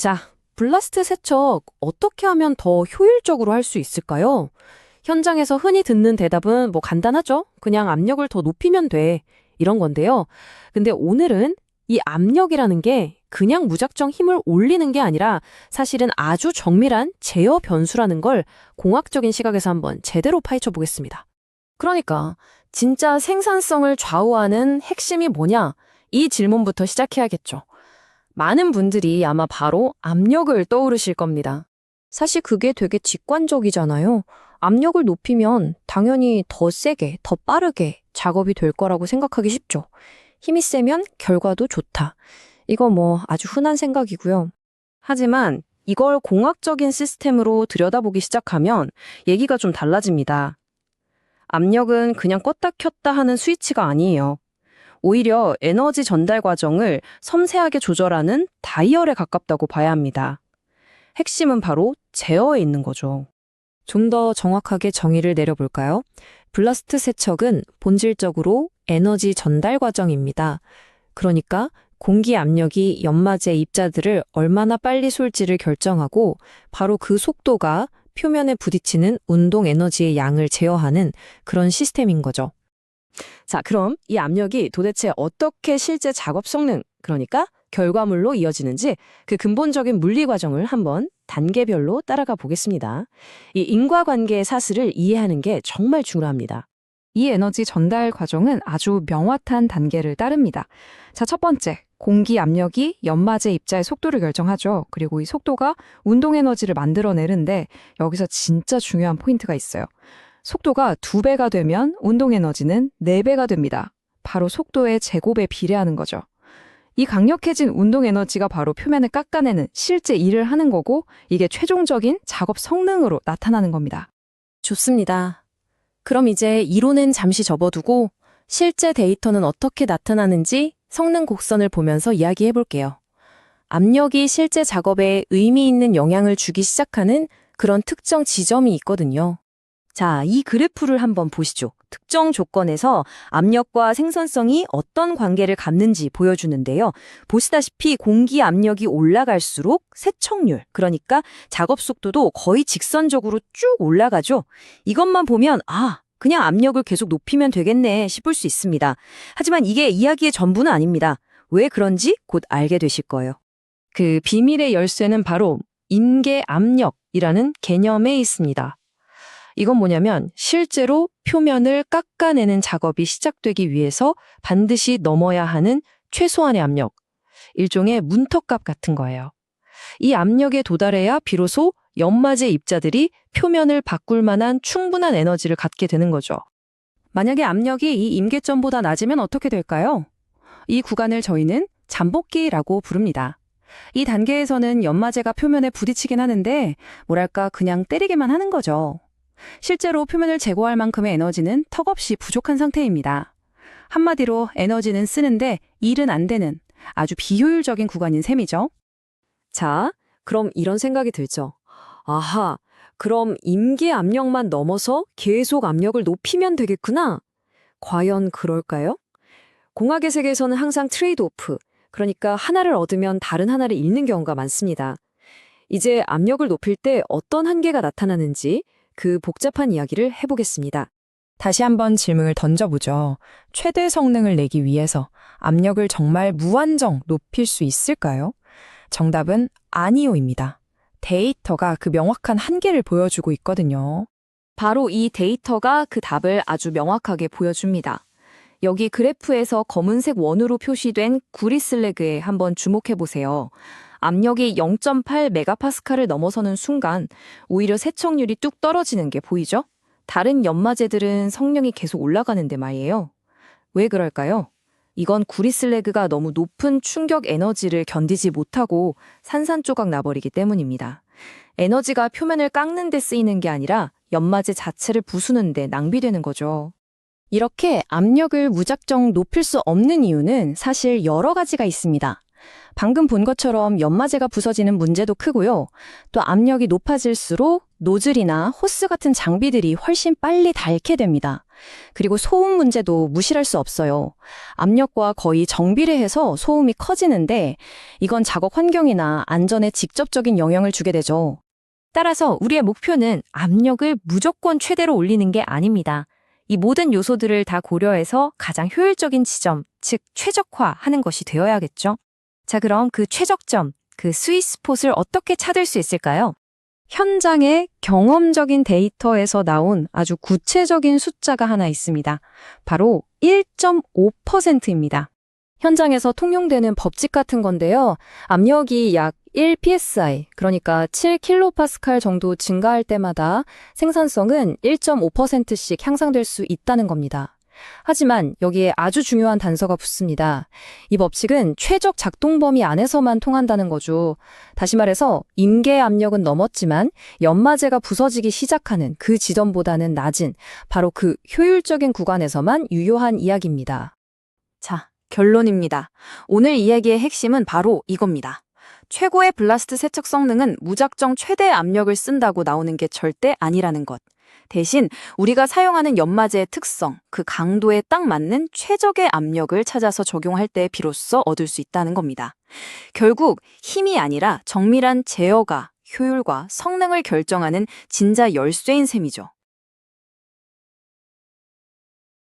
자, 블라스트 세척 어떻게 하면 더 효율적으로 할 수 있을까요? 현장에서 흔히 듣는 대답은 뭐 간단하죠? 그냥 압력을 더 높이면 돼. 이런 건데요. 근데 오늘은 이 압력이라는 게 그냥 무작정 힘을 올리는 게 아니라 사실은 아주 정밀한 제어 변수라는 걸 공학적인 시각에서 한번 제대로 파헤쳐 보겠습니다. 그러니까 진짜 생산성을 좌우하는 핵심이 뭐냐? 이 질문부터 시작해야겠죠. 많은 분들이 아마 바로 압력을 떠오르실 겁니다. 사실 그게 되게 직관적이잖아요. 압력을 높이면 당연히 더 세게, 더 빠르게 작업이 될 거라고 생각하기 쉽죠. 힘이 세면 결과도 좋다. 이거 뭐 아주 흔한 생각이고요. 하지만 이걸 공학적인 시스템으로 들여다보기 시작하면 얘기가 좀 달라집니다. 압력은 그냥 껐다 켰다 하는 스위치가 아니에요. 오히려 에너지 전달 과정을 섬세하게 조절하는 다이얼에 가깝다고 봐야 합니다. 핵심은 바로 제어에 있는 거죠. 좀 더 정확하게 정의를 내려볼까요? 블라스트 세척은 본질적으로 에너지 전달 과정입니다. 그러니까 공기 압력이 연마제 입자들을 얼마나 빨리 쏠지를 결정하고 바로 그 속도가 표면에 부딪히는 운동 에너지의 양을 제어하는 그런 시스템인 거죠. 자, 그럼 이 압력이 도대체 어떻게 실제 작업 성능, 그러니까 결과물로 이어지는지 그 근본적인 물리 과정을 한번 단계별로 따라가 보겠습니다. 이 인과관계의 사슬을 이해하는 게 정말 중요합니다. 이 에너지 전달 과정은 아주 명확한 단계를 따릅니다. 자, 첫 번째, 공기 압력이 연마제 입자의 속도를 결정하죠. 그리고 이 속도가 운동 에너지를 만들어내는데 여기서 진짜 중요한 포인트가 있어요. 속도가 2배가 되면 운동 에너지는 4배가 됩니다. 바로 속도의 제곱에 비례하는 거죠. 이 강력해진 운동 에너지가 바로 표면을 깎아내는 실제 일을 하는 거고 이게 최종적인 작업 성능으로 나타나는 겁니다. 좋습니다. 그럼 이제 이론은 잠시 접어두고 실제 데이터는 어떻게 나타나는지 성능 곡선을 보면서 이야기해 볼게요. 압력이 실제 작업에 의미 있는 영향을 주기 시작하는 그런 특정 지점이 있거든요. 자, 이 그래프를 한번 보시죠. 특정 조건에서 압력과 생산성이 어떤 관계를 갖는지 보여주는데요. 보시다시피 공기 압력이 올라갈수록 세척률, 그러니까 작업 속도도 거의 직선적으로 쭉 올라가죠. 이것만 보면 그냥 압력을 계속 높이면 되겠네 싶을 수 있습니다. 하지만 이게 이야기의 전부는 아닙니다. 왜 그런지 곧 알게 되실 거예요. 그 비밀의 열쇠는 바로 임계 압력이라는 개념에 있습니다. 이건 뭐냐면 실제로 표면을 깎아내는 작업이 시작되기 위해서 반드시 넘어야 하는 최소한의 압력, 일종의 문턱값 같은 거예요. 이 압력에 도달해야 비로소 연마제 입자들이 표면을 바꿀 만한 충분한 에너지를 갖게 되는 거죠. 만약에 압력이 이 임계점보다 낮으면 어떻게 될까요? 이 구간을 저희는 잠복기라고 부릅니다. 이 단계에서는 연마제가 표면에 부딪히긴 하는데 뭐랄까 그냥 때리기만 하는 거죠. 실제로 표면을 제거할 만큼의 에너지는 턱없이 부족한 상태입니다. 한마디로 에너지는 쓰는데 일은 안 되는 아주 비효율적인 구간인 셈이죠. 자, 그럼 이런 생각이 들죠. 아하, 그럼 임계 압력만 넘어서 계속 압력을 높이면 되겠구나. 과연 그럴까요? 공학의 세계에서는 항상 트레이드 오프, 그러니까 하나를 얻으면 다른 하나를 잃는 경우가 많습니다. 이제 압력을 높일 때 어떤 한계가 나타나는지 그 복잡한 이야기를 해보겠습니다. 다시 한번 질문을 던져보죠. 최대 성능을 내기 위해서 압력을 정말 무한정 높일 수 있을까요? 정답은 아니요입니다. 데이터가 그 명확한 한계를 보여주고 있거든요. 바로 이 데이터가 그 답을 아주 명확하게 보여줍니다. 여기 그래프에서 검은색 원으로 표시된 구리슬래그에 한번 주목해 보세요. 압력이 0.8 메가파스칼을 넘어서는 순간 오히려 세척률이 뚝 떨어지는 게 보이죠? 다른 연마제들은 성능이 계속 올라가는데 말이에요. 왜 그럴까요? 이건 구리슬래그가 너무 높은 충격 에너지를 견디지 못하고 산산조각 나버리기 때문입니다. 에너지가 표면을 깎는 데 쓰이는 게 아니라 연마제 자체를 부수는 데 낭비되는 거죠. 이렇게 압력을 무작정 높일 수 없는 이유는 사실 여러 가지가 있습니다. 방금 본 것처럼 연마제가 부서지는 문제도 크고요. 또 압력이 높아질수록 노즐이나 호스 같은 장비들이 훨씬 빨리 닳게 됩니다. 그리고 소음 문제도 무시할 수 없어요. 압력과 거의 정비례해서 소음이 커지는데 이건 작업 환경이나 안전에 직접적인 영향을 주게 되죠. 따라서 우리의 목표는 압력을 무조건 최대로 올리는 게 아닙니다. 이 모든 요소들을 다 고려해서 가장 효율적인 지점, 즉 최적화하는 것이 되어야겠죠. 자, 그럼 그 최적점, 그 스윗스폿을 어떻게 찾을 수 있을까요? 현장의 경험적인 데이터에서 나온 아주 구체적인 숫자가 하나 있습니다. 바로 1.5%입니다. 현장에서 통용되는 법칙 같은 건데요. 압력이 약 1psi, 그러니까 7kPa 정도 증가할 때마다 생산성은 1.5%씩 향상될 수 있다는 겁니다. 하지만 여기에 아주 중요한 단서가 붙습니다. 이 법칙은 최적 작동 범위 안에서만 통한다는 거죠. 다시 말해서 임계 압력은 넘었지만 연마제가 부서지기 시작하는 그 지점보다는 낮은 바로 그 효율적인 구간에서만 유효한 이야기입니다. 자, 결론입니다. 오늘 이야기의 핵심은 바로 이겁니다. 최고의 블라스트 세척 성능은 무작정 최대 압력을 쓴다고 나오는 게 절대 아니라는 것. 대신 우리가 사용하는 연마제의 특성, 그 강도에 딱 맞는 최적의 압력을 찾아서 적용할 때 비로소 얻을 수 있다는 겁니다. 결국 힘이 아니라 정밀한 제어가 효율과 성능을 결정하는 진짜 열쇠인 셈이죠.